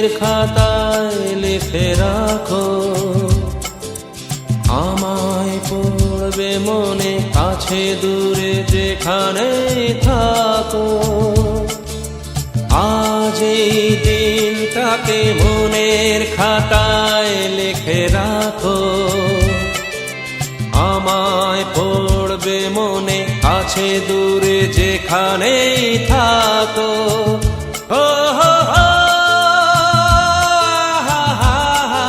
মনের খাতায় লিখে রাখো, আমায় পড়বে মনে, কাছে দূরে যেখানে থাকো। আজ এই দিনটাকে মনের খাতায় লিখে রাখো, আমায় পড়বে মনে, কাছে দূরে যেখানেই থাকো। ও হো হো, হা হা হা,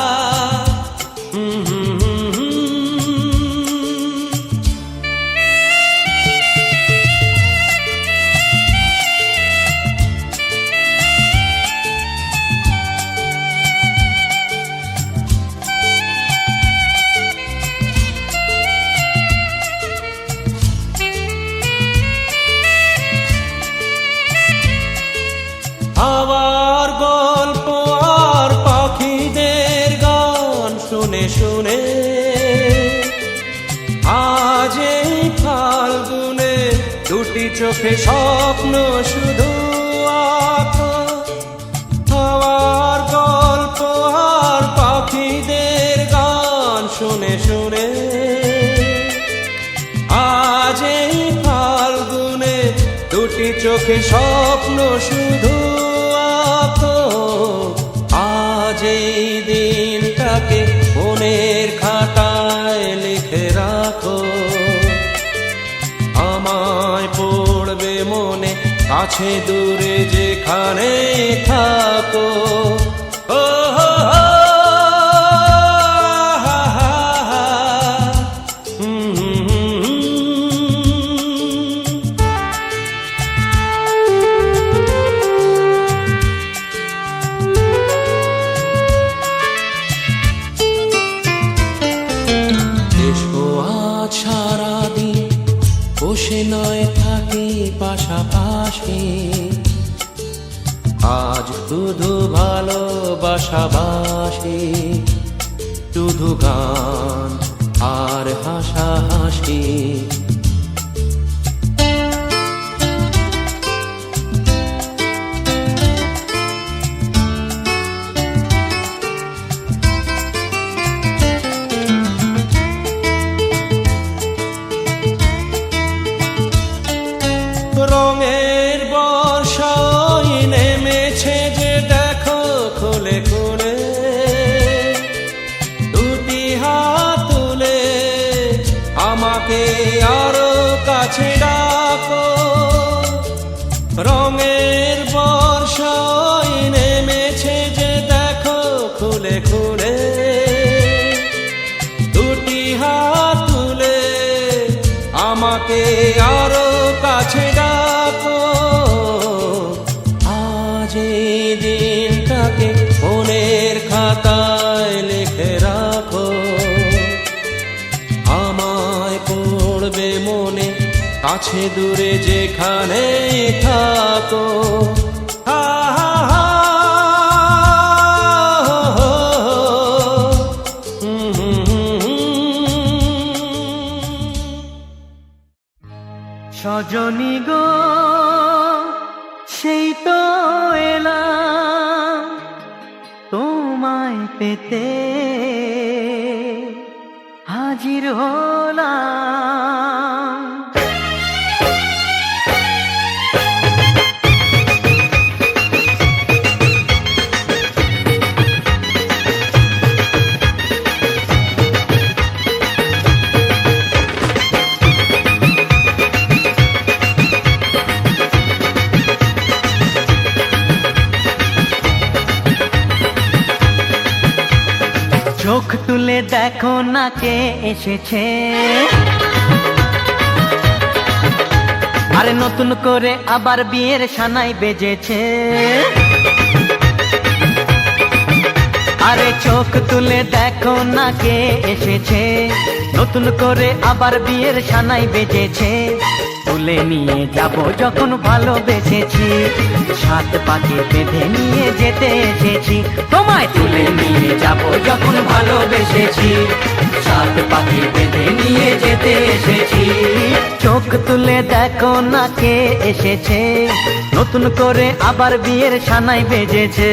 হাওয়ার গল্প আর পাখিদের গান শুনে শুনে আজ এই ফাল্গুনে দুটি চোখে স্বপ্ন শুধু আঁকো। হাওয়ার গল্প আর পাখিদের গান শুনে শুনে আজ এই ফাল্গুনে দুটি চোখে স্বপ্ন শুধু আঁকো। আজ এই দিনটাকে মনের খাতায় লিখে রাখো, আমায় পড়বে মনে, কাছে দূরে যেখানে থাকো। ও হো হো, হা হা হা, সারাদিন বসে নয় থাকি পাশাপাশি, আজ শুধু ভালোবাসাবাসি, শুধু গান আর হাসাহাসি। রঙের বর্ষায় নেমেছে যে দেখো খুলে খুলে, দুটি হাত তুলে আমাকে আরো কাছে ডাকো। রঙের বর্ষায় নেমেছে যে দেখো খুলে খুলে, দুটি হাত তুলে আমাকে আরো কাছে ডাকো। আজ এই দিনটাকে মনের খাতায় লিখে রাখো, আমায় পড়বে মনে, কাছে দূরে যেখানে থাকো। হা হা হা, সজনী গো সেই তো এলাম তোমায় পেতে, হাজির হলাম। চোখ তুলে দেখো না কে এসেছে, আরে নতুন করে আবার বিয়ের সানাই বেজেছে। আরে চোখ তুলে দেখো না কে এসেছে, নতুন করে আবার বিয়ের সানাই বেজেছে। তুলে নিয়ে যাব যখন ভালোবেসেছি, সাত পাকে বেঁধে নিয়ে যেতে এসেছি। তোমায় তুলে নিয়ে যাব যখন ভালোবেসেছি, সাত পাকে বেঁধে নিয়ে যেতে এসেছি। চোখ তুলে দেখো না কে এসেছে, নতুন করে আবার বিয়ের সানাই বেজেছে।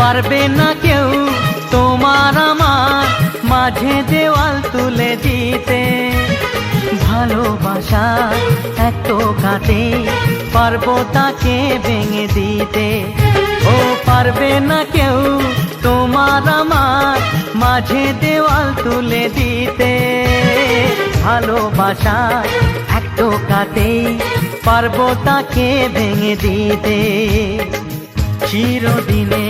পারবে না কেউ তোমার আমার মাঝে দেওয়াল তুলে দিতে। ভালোবাসা এত কাটে পারবো তাকে ভেঙে দিতে। ও পারবে না কেউ তোমার আমার মাঝে দেওয়াল তুলে দিতে। ভালোবাসা এত কাটে পারবো তাকে ভেঙে দিতে। চিরদিনে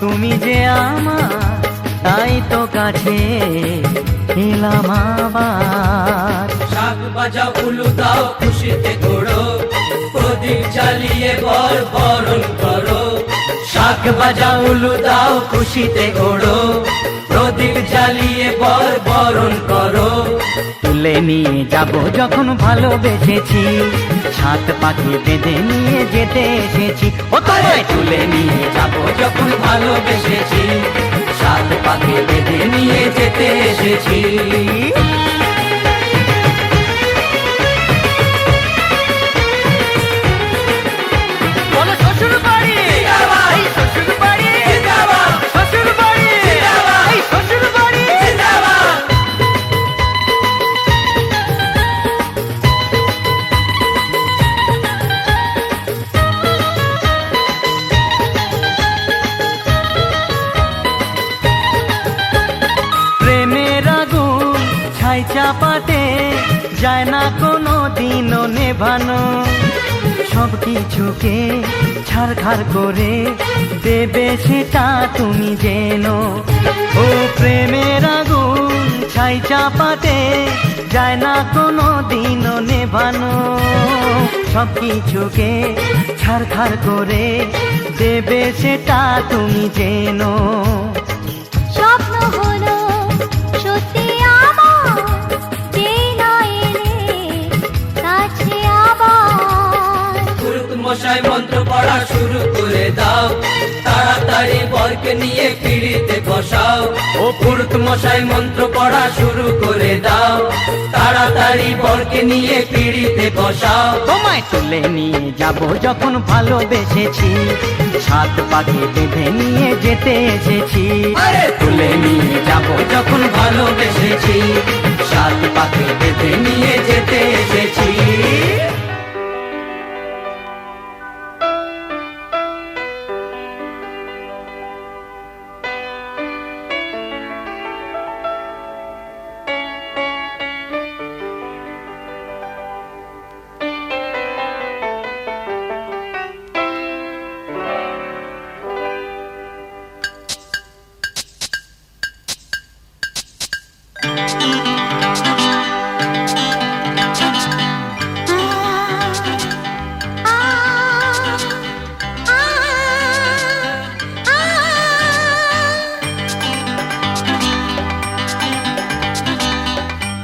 তুমি যে আমার, তাই তো কাছে এলাম আবার। শাক বাজাও উলু দাও খুশিতে ঘোড়ো, প্রদীপ জ্বালিয়ে বর বরণ করো। শাক বাজাও উলু দাও খুশিতে ঘোড়ো, প্রদীপ জ্বালিয়ে বর বরণ করো। তুলে নিয়ে যাব যখন ভালোবেসেছি, সাত পাখি বেঁধে নিয়ে যেতে এসেছি। ও তোমায় তুলে নিয়ে যাব যখন ভালোবেসেছি, সাত পাকে বেঁধে নিয়ে যেতে এসেছি। বলো শ্বশুর বাড়ি, এই শ্বশুর বাড়ি, শ্বশুর বাড়ি, এই শ্বশুর বাড়ি। প্রেমের আগুন ছাই চাপাতে যায় না কোনো দিনও নেভানো। সব কিছুকে ছাড়খাড় করে দেবে সেটা তুমি জেনো। ও প্রেমের আগুন ছাই চাপাতে যায় না কোনো দিনও নেভানো। সব কিছুকে ছাড়খাড় করে দেবে সেটা তুমি জেনো। স্বপ্ন হলো সত্যি আমার, যে না এলে কাছে আবার। পুরুত মশাই মন্ত্র পড়া শুরু করে দাও, তাড়াতাড়ি বরকে নিয়ে পিড়িতে বসাও। ও পুরুত মশাই মন্ত্র পড়া শুরু করে দাও, তাড়াতাড়ি বরকে নিয়ে পিড়িতে বসাও। তোমায় তুলে নিয়ে যাব যখন ভালোবেসেছি, সাত পাখি বেঁধে নিয়ে যেতে এসেছি। আরে তুলে নিয়ে যাব যখন ভালোবেসেছি, সাত পাকে বেঁধে নিয়ে যেতে এসেছি।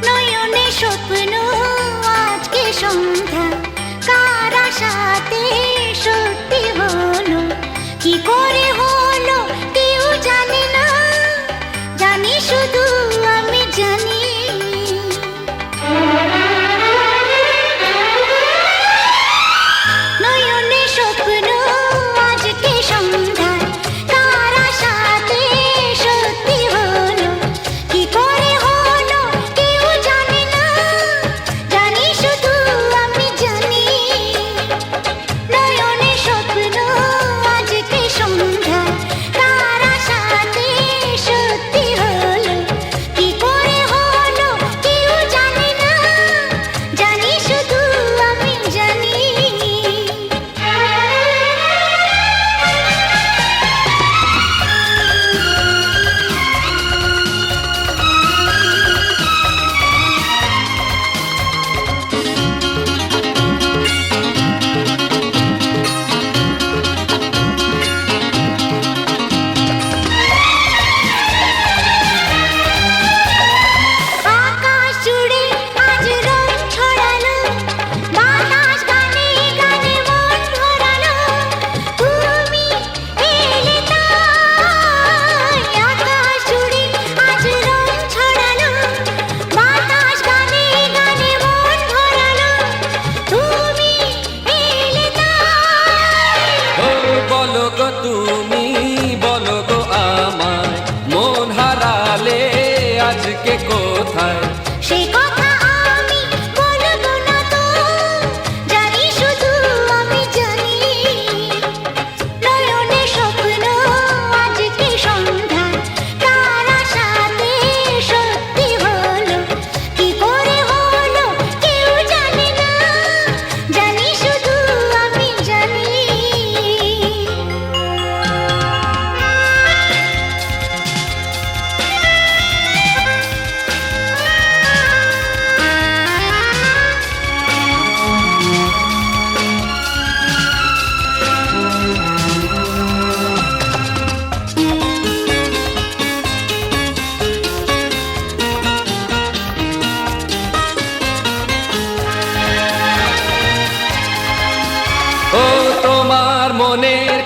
নয়নে স্বপ্ন আজকে সন্ধ্যা, কার আশাতে সত্যি হলো, কি করে হলো কেউ জানে না, জানি শুধু আমি জানি। নয়নে স্বপ্ন আজকে সন্ধ্যা, কার আশাতে সত্যি হলো, কি করে হলো কেউ জানে না, জানি শুধু আমি জানি। নয়নে স্বপ্ন আজকে সন্ধ্যা, কার আশাতে সত্যি হলো, কি করে হলো কেউ জানে না, জানি শুধু আমি জানি। আকাশ জুড়ে আজ রং ছড়ালো, বাতাস গানে গানে মন ভরালো, তুমি এলে তাই। আকাশ জুড়ে আজ রং ছড়ালো, বাতাস গানে গানে মন ভরালো, তুমি এলে তাই। ও বলো গো তুমি, বলো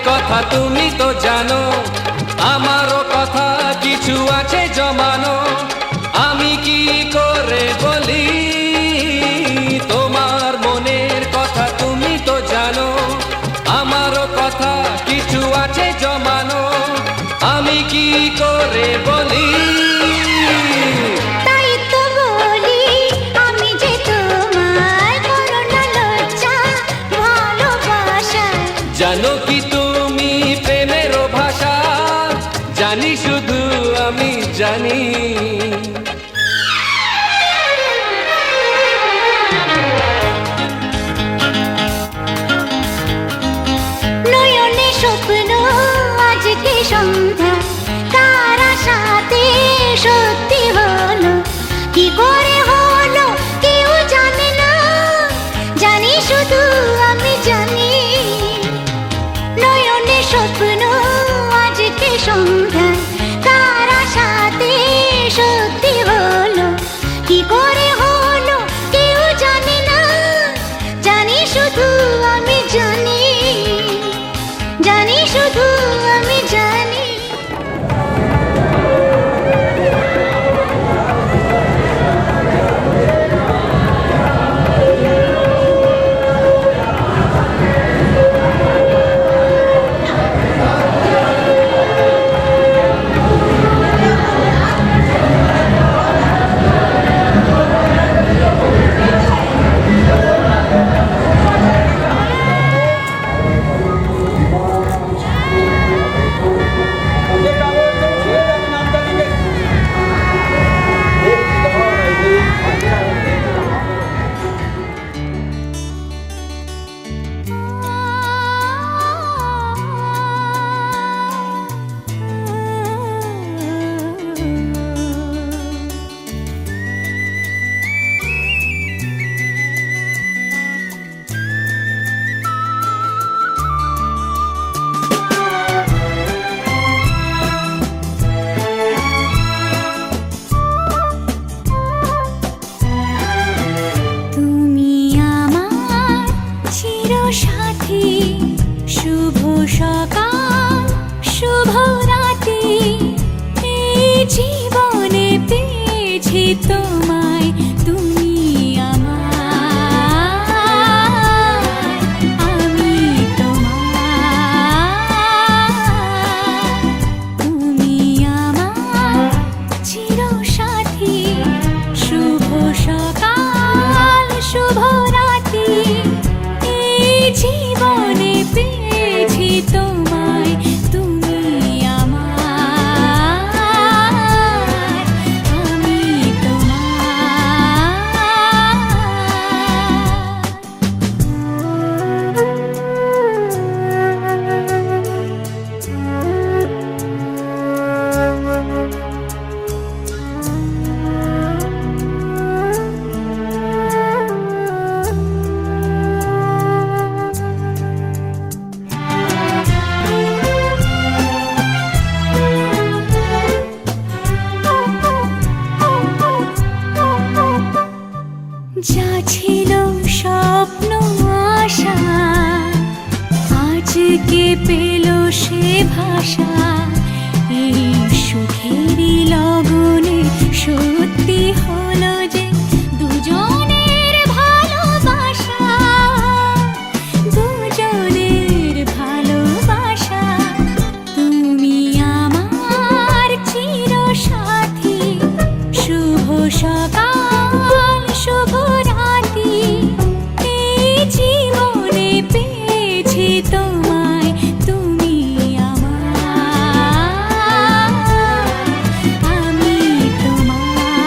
কথা তুমি তো জানো, আমারও কথা কিছু আছে জমানো। আমি কি করে বলি তোমার মনের কথা তুমি তো জানো, আমারও কথা কিছু আছে জমানো। আমি কি করে বলি? তাই তো বলি আমি যে তোমার করোনা লজ্জা ভালোবাসা। জানো কি তুমি প্রেমেরও ভাষা? জানি শুধু আমি জানি। নয়নে স্বপ্ন আজকে সন্ধ্যা, কার আশাতে সত্যি হলো, কি করে হলো কেউ জানে না, জানি শুধু আমি জানি। নয়নে স্বপ্ন আজকে সন্ধ্যা, কার আশাতে সত্যি হলো, কি করে হলো কেউ জানে না, জানি শুধু আমি জানি, জানি শুধু আমি জানি। সাথী শুভ সকাল শুভ রাতি, এই জীবনে পেয়েছি তোমায়, তুমি আমার, আমি তোমার। তুমি আমার চির সাথী, শুভ সকাল শুভ রাতি, জীবনে পেয়েছি তোমায়, তুমি আমার, আমি যা ছিল স্বপ্ন আশা, আজকে পেল সে ভাষা, এই সুখেরই লগনে সত্যি হলো যে দুজনের ভালোবাসা, দুজনের ভালোবাসা। তুমি আমার চির সাথী, শুভ সকাল শুভ রাতি, এই জীবনে পেয়েছি তোমায়, তুমি আমার, আমি তোমার।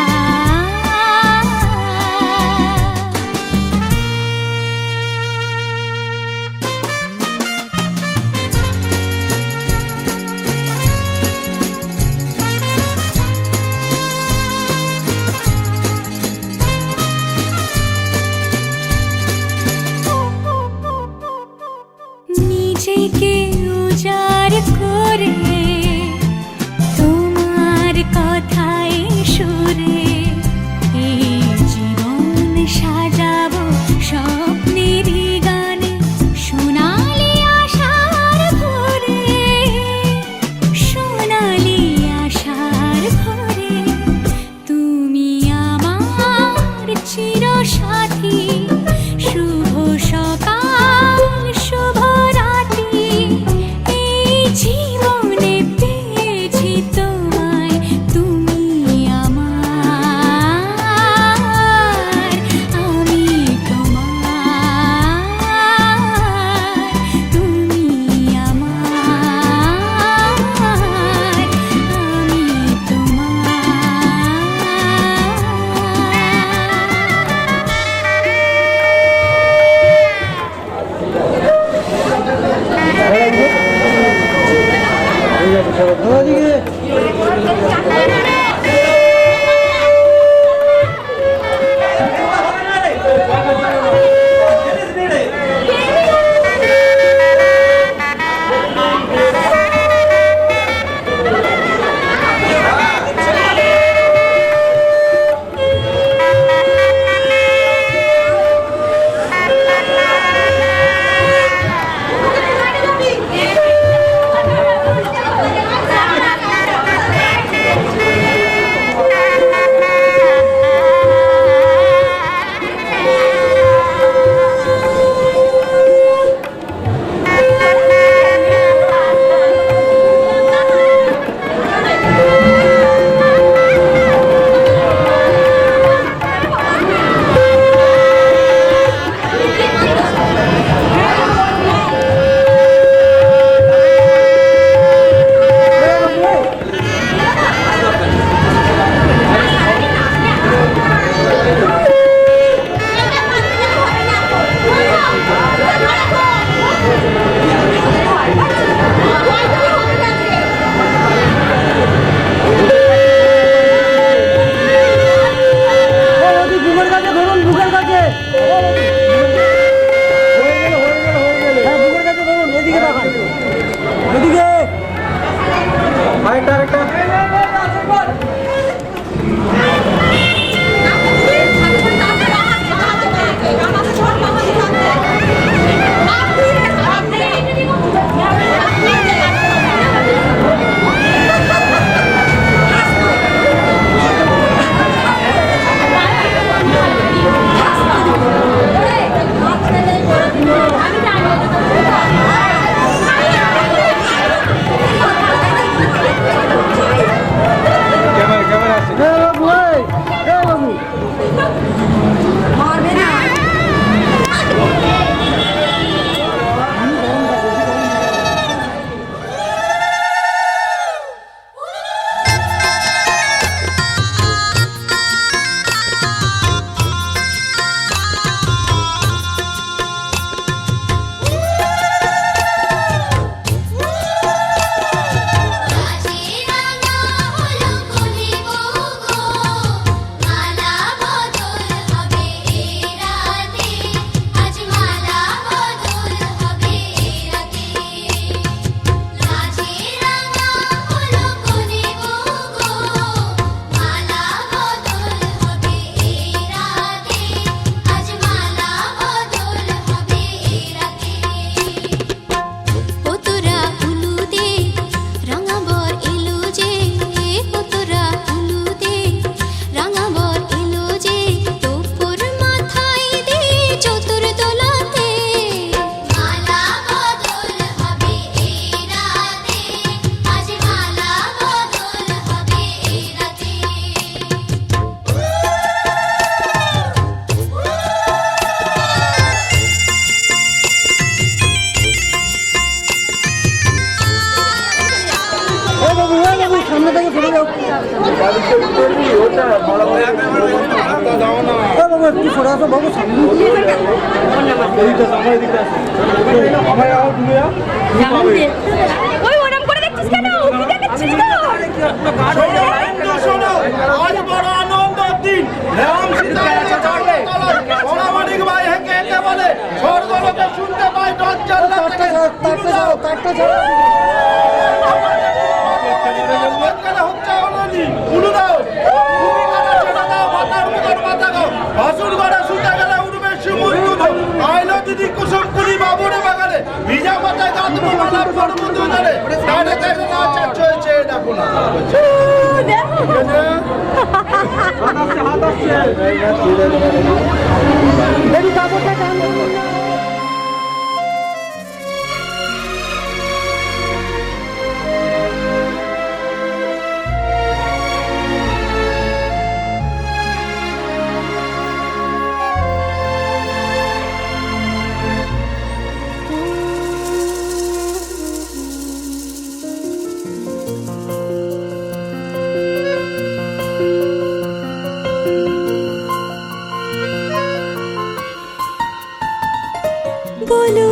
बोलो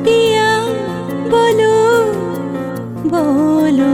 पिया बोलो बोलो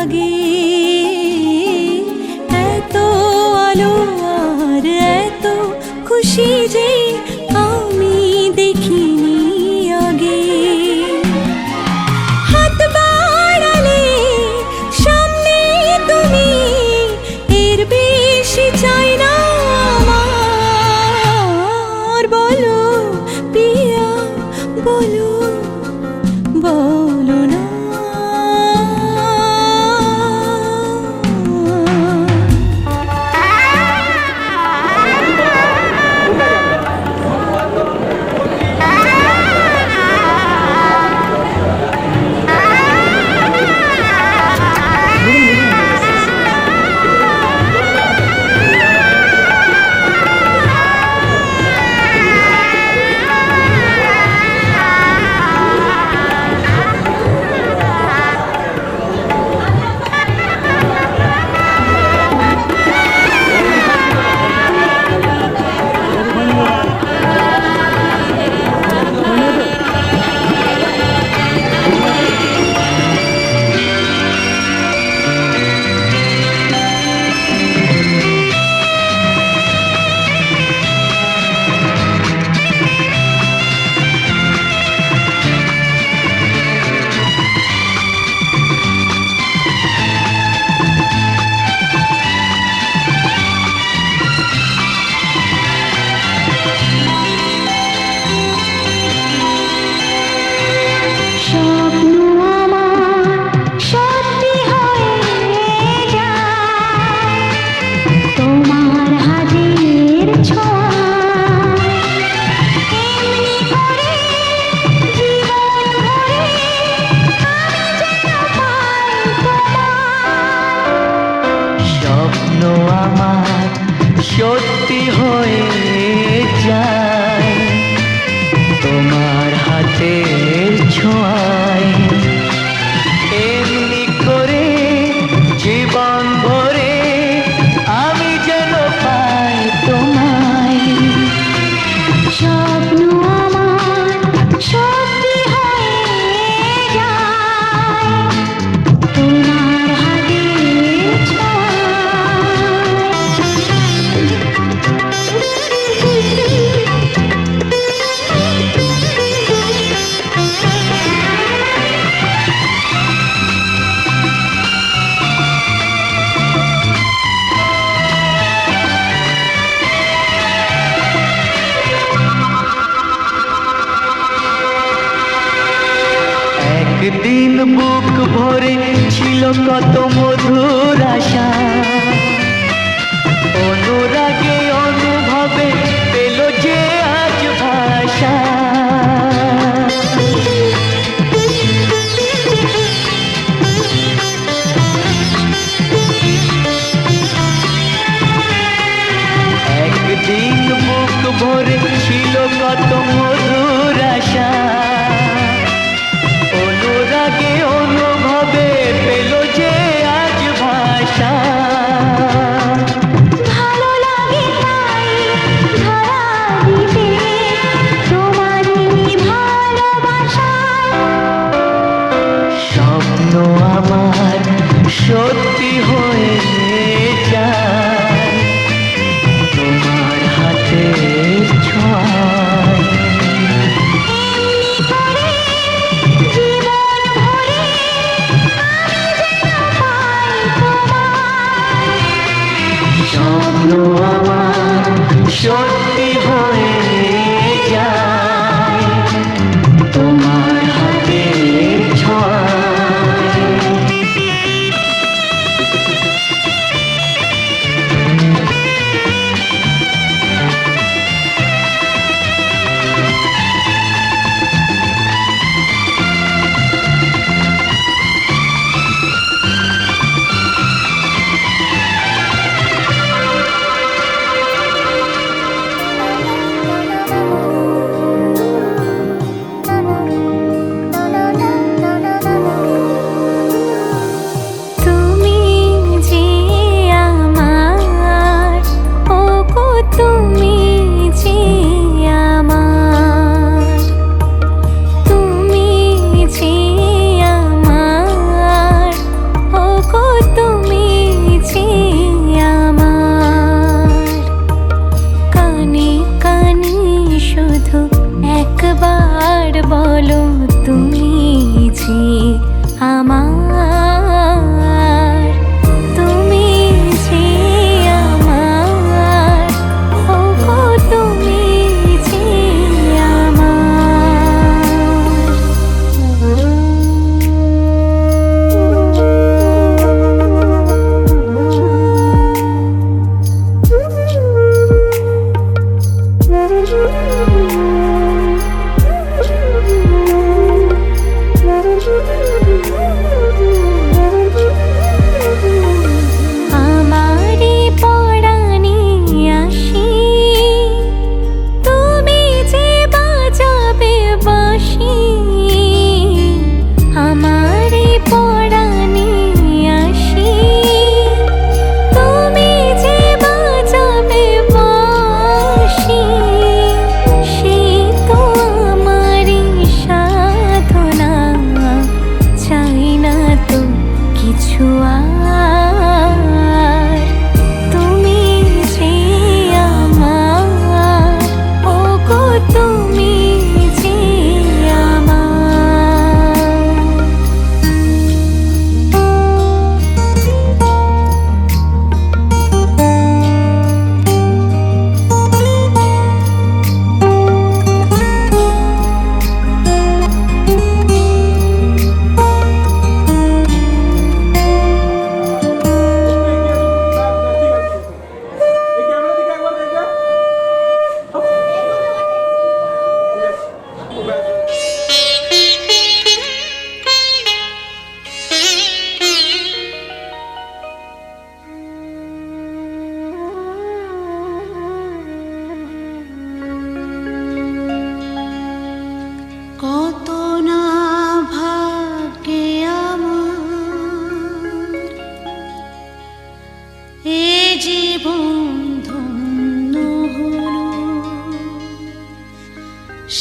লাগে এত আলো আর এত খুশি যে আমি দেখিনি আগে হাত বাড়ালে সামনে তুমি এর বেশি চাই না আমার বলো পিয়া বলো বলো না সত্যি হয়ে যায় তোমার হাতের ছোঁয়ায় এমনি করে জীবন ভরে আমি যেন পাই তোমায় স্বপ্ন আমার সত্যি হয়ে যায় তোমার হাতের একদিন বুক ভরে ছিল কত মধুর আশা অনুরাগে অনুভবে পেল যে আজ ভাষা একদিন বুক ভরে ছিল কত মধুর আশা অনুরাগে অনুভবে পেল যে আজ ভাষা ভালো লাগে তাই ধরা দিতে তোমারই ভালোবাসায় স্বপ্ন আমার সত্যি হয়ে যায় তোমার হাতের ছোঁয়ায় স্বপ্ন আমার সত্যি হয়ে যায় তোমার হাতের ছোঁয়ায়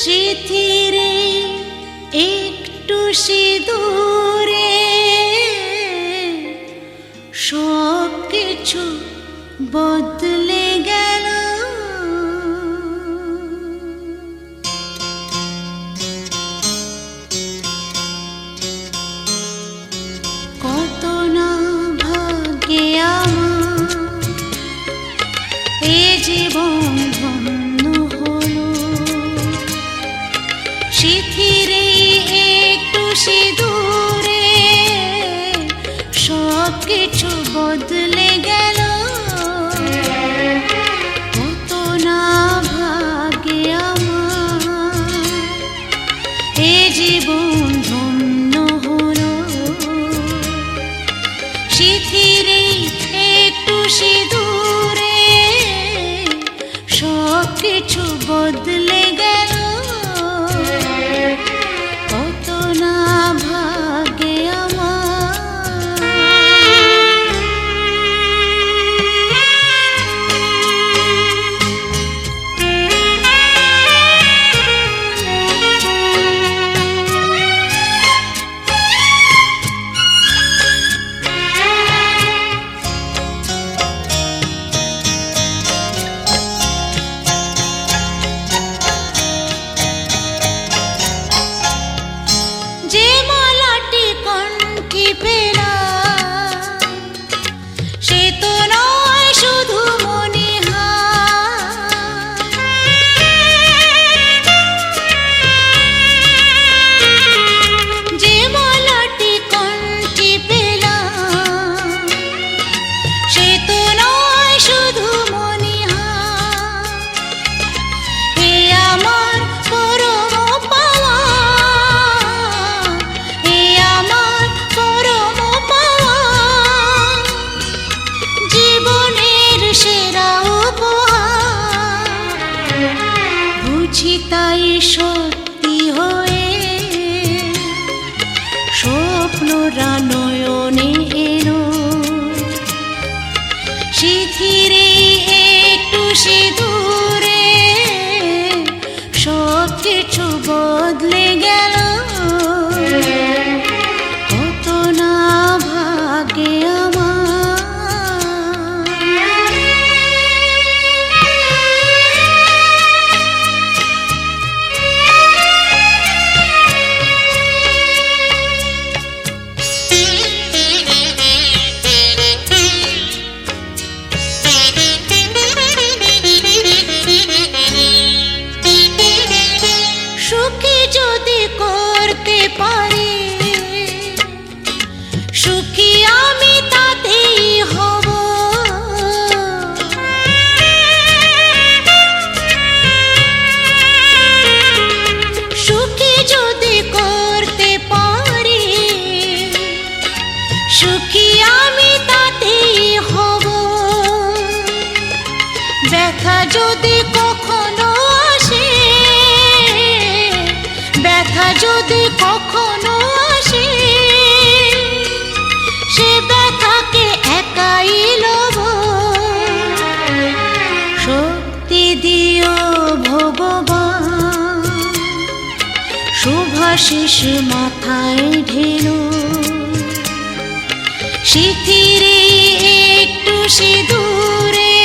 সিথিরে একটু সিঁদুরে সব কিছু বদলে গেল। কত না ভাগ্যে আমার এ জীবন ধন্য হলো। সিথিরে একটু সিঁদুরে সব কিছু বদলে গেল। কত না ভাগ্যে আমার এ জীবন ধন্য হলো। সিথিরে একটু সিঁদুরে সব কিছু বদলে গেল। কত না ভাগ্যে আমার। যে মালাটি কণ্ঠে পেলাম সে তো নয় শুধু মণিহার। যে মালাটি কণ্ঠে পেলাম সে তো নয় শুধু মণিহার। হে আমার পরম পাওয়া, হে আমার পরম পাওয়া, জীবনের সেরা উপহার। বুঝি তাই সত্যি হয়ে স্বপ্নরা নয়নে এলো। সিথিরে একটু সিঁদুরে সব কিছু বদলে গেল। কত না ভাগ্যে আমার। সুখী যদি করতে পারি, সুখী আমি তাতেই হব। সুখী যদি করতে পারি, সুখী আমি তাতেই হব। ব্যথা যদি কখনো আসে, ব্যথা যদি কখনো আসে, সে ব্যথাকে একাই লব। শক্তি দিও ভগবান, শুভাশিস মাথায় ঢেলো। সিথিরে একটু সিঁদুরে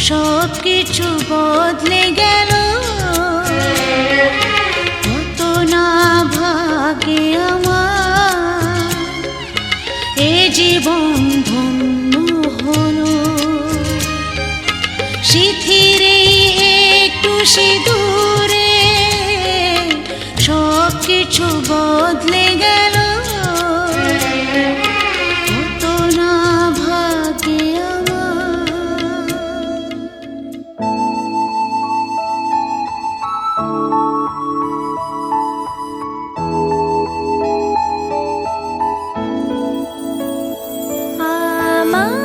সব কিছু বদলে গেল। কত না ভাগ্যে আমার এ জীবন ধন্য হলো। সিথিরে একটু সিঁদুরে সব কিছু বদলে গেল। কত না ভাগ্যে আমার। আমার